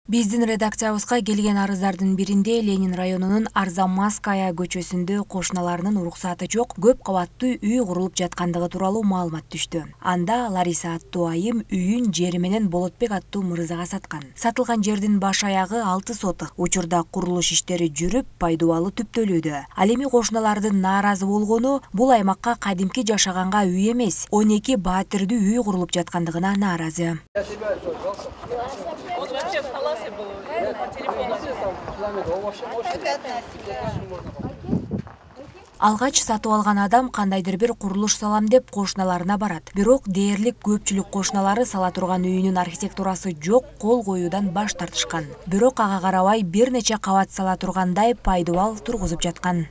Биздин редакциябызга келген арыздардын биринде Ленин районунун Арзамасская көчөсүндө кошуналарынын уруксаты жок көп кабаттуу үй курулуп жаткандыгы тууралуу маалымат түштү. Анда Лариса аттуу айым үйүн жери менен Болотбек аттуу мырзага саткан. Сатылган жердин баш аягы 6 соток. Учурда курулуш иштери жүрүп, пайдубалы түптөлүүдө. Ал эми кошуналардын нааразы болгону бул аймакка кадимки жашаганга үй эмес, 12 баатирдүү үй курулуп жаткандыгына нааразы. Алгач сатып алган адам кандайдыр бир курулуш салам деп кошуналарына барат. Бирок дээрлик көпчүлүк кошуналары сала турган үйүнүн архитектурасы жок, кол коюудан баш тартышкан. Бирок ага карабай бир нече кабат сала тургандай пайдубал тургузуп жаткан.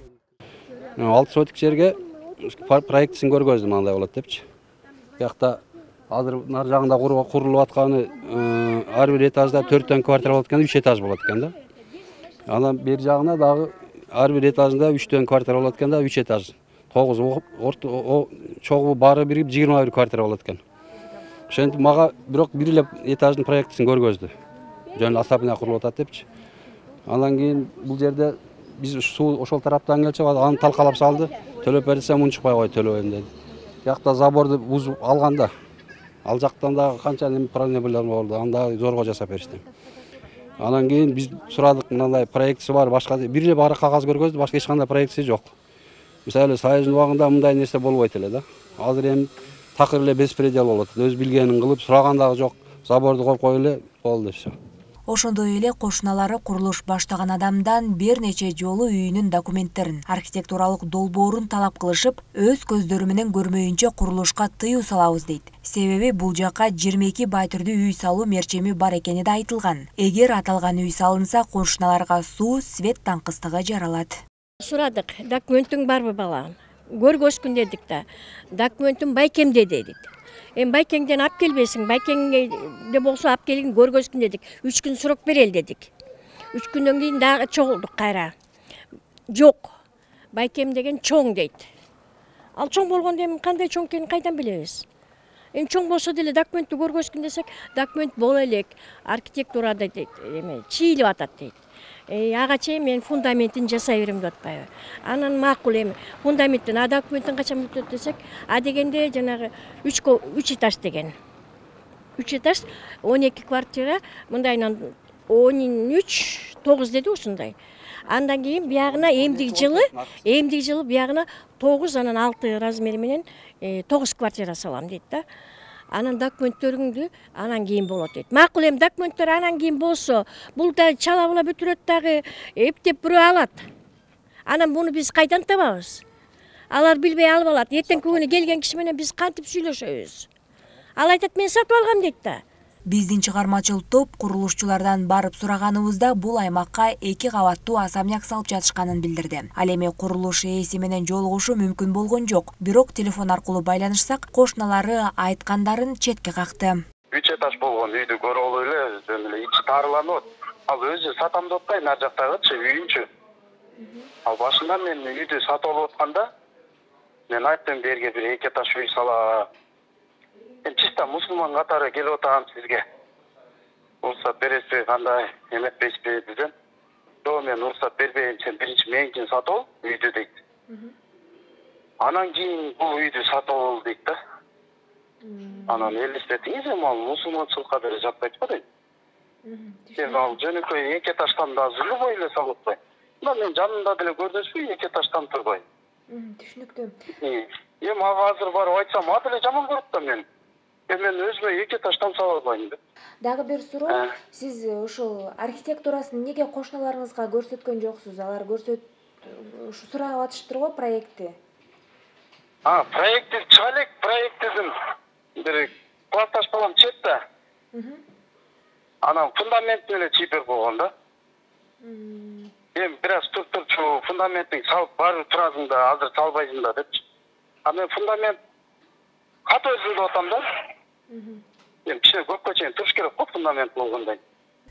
6 соток жерге проектисин көргөздүм, андай болот депчи. Биякта азыр нар жагында курулуп атканы ар бир этажда 4 квартира болот экен, 3 этаж болот экен да. Анан бер жагына дагы ар бир этажында 3 квартира болот экен да, 3 этаж. 9 чогуу баары бирип 21 квартира болот экен. Ошентип мага бирок бир эле этаждын проектисин көргөздү. Жөн особняк курулуп атат депчи. Андан кийин бул жерде биз суу ошол тараптан келчү, аны талкалап салды. Төлөп берсем унчукпай койду, төлөбөйм деди. Биякта заборду бузуп алганда, ал жактан дагы канча проблема болду, аны дагы зорго жасап беришти. Анан кийин биз сурадык, мындай проектиси бар, башка бир эле баары кагаз көргөздү, башка эч кандай проектиси жок. Мисалы Союздун убагында мындай нерсе болбойт эле да. Азыр эми такыр эле беспредел болот. Өз билгенин кылып, сураган дагы жок. Заборду коюп кой эле болду все. Ошондой эле кошуналары курулуш баштаган адамдан бир нече жолу үйүнүн документтерин, архитектуралык долбоорун талап кылышып, өз көздөрү менен көрмөйүнчө курулушка тыюу салабыз дейт. Себеби бул жакка 22 баатирдүү үй салуу мерчеми бар экени да айтылган. Эгер аталган үй салынса, кошуналарга суу, свет таңкыстыгы жаралат. Сурадык, документиң барбы балам? Көргөзгүн дедик да. Документим байкемде дедик. Байкеңден ап келбесиң, байкеңде болсо ап келин көргөзгүн дедик. 3 күн срок берели дедик. 3 күндөн кийин дагы чогулдук кайра. Жок. Байкем деген чоң дейт. Ал чоң болгондо эми кандай чоң экенин кайдан билебиз? Чоң болсо деле документти көргөзгүн десек, документ боло элек, архитектурада дейт, чийилип атат дейт. Ага чейин мен фундаментин жасай берем деп атпайбы. Анан макул эми фундаменттин, документтин качан бүтөт десек, дегенде жанагы 3 этаж деген. 3 этаж, 12 квартира, мындайынан 13, 9 деди ушундай. Андан кийин биягына эмдик жылы биягына 9, анан 6 размери менен 9 квартира салам дейт да. Анан документтериңди анан кийин болот дейт. Макул эми документтер анан кийин болсо, бул да чала-була бүтүрөт дагы, эптеп бирөө алат. Анан буну биз кайдан табабыз? Алар билбей алып алат. Эртеңки күнү келген киши менен биз кантип сүйлөшөбүз? Ал айтат, мен сатып алгам дейт да. Биздин чыгармачыл топ курулушчулардан барып сураганыбызда бул аймакка 2 кабаттуу особняк салып жатышканын билдирди. Ал эми курулуш ээси менен жолугушуу мүмкүн болгон жок. Бирок телефон аркылуу байланышсак, кошуналары айткандарын четке какты. 3 этаж болгон үйдү көрүп эле, жөн эле ичи таарыланып. Ал өзү сатам деп атпайбы, нар жактагычы үйүнчү. Ал башында мен үйдү сатып алып атканда, мен айттым берге бир 2 этаж үй сала. Чисто мусулман катары келип атам сизге. Уруксат бересизби, кандай эметпейсизби десем. Жок, мен уруксат бербейм, сен биринчи меникин сатып ал үйдү дейт. Анан кийин бул үйдү сатып ал дейт да. Анан элестетиңиз, эми ал мусулманчылыкка деле жатпайт го дейт. Эми ал жөнөкөй 2 этаждан да жилой эле салып атпайбы. Мына мен жанымда деле көрдүңүзбү, 2 этаждан турбайбы. Түшүнүктүү. Эми ага азыр барып айтсам, а деле жаман көрөт да мен. Мен өзүмө 2 этаждан салып алайын деп. Дагы бир суроо, сиз ушул архитектурасын неге кошуналарыңызга көрсөткөн жоксуз? Алар ушу сурап атыштыр го проектти. Проекти чыга элек, проектидин бир пластаж балам четте. Анан фундаментин эле чийип койгон да. Эми бир аз турчу фундаменттин салып барып турасың да, азыр салбайсың да депчи. Мен фундамент кат өзүм деп атам да. Эми кичине көпкө чейин туруш керек го фундамент болгондой.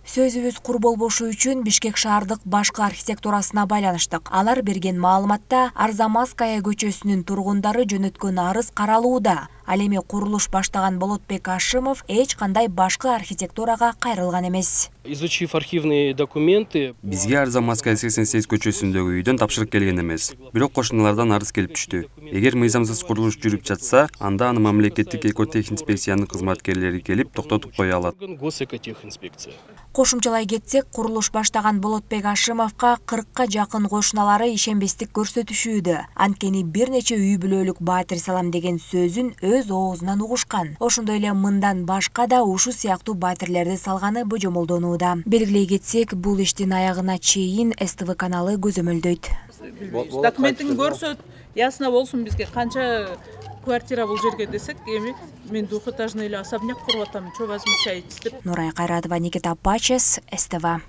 Сөзүбүз кур болбошу үчүн Бишкек шаардык башкы архитектурасына байланыштык. Алар берген маалыматта Арзамасская көчөсүнүн тургундары жөнөткөн арыз каралууда. Ал эми курулуш баштаган Болотбек Ашимов эч кандай башкы архитектурага кайрылган эмес. Изучив архивные документы, Бизге Арзамасская 88 көчөсүндөгү үйдөн тапшырык келген эмес. Бирок кошуналардан арыз келип түштү. Эгер мыйзамсыз курулуш жүрүп жатса, анда аны мамлекеттик экотехинспекциянын кызматкерлери келип токтотуп кое алат. Госэкотехинспекция. Кошумчалай кетсек, курулуш баштаган Болотбек Ашимовго 40ка жакын кошуналары ишенбестик көрсөтүшүүдө. Анткени бир нече үй бүлөлүк баатыр салам деген сөзүн өз оозунан угушкан. Ошондой эле мындан башка да ушул сыяктуу баатирлерди салганы божомолдонууда. Белгилей кетсек, бул иштин аягына чейин СТВ каналы көзөмөлдөйт. Документин көрсөт, ясна болсун бизге канча квартира бул жерге десек, эми мен двухэтажный эле особняк куруп атам, чөө возмущаетесь деп. Нурай Кайратова, Никита Пачес, СТВ.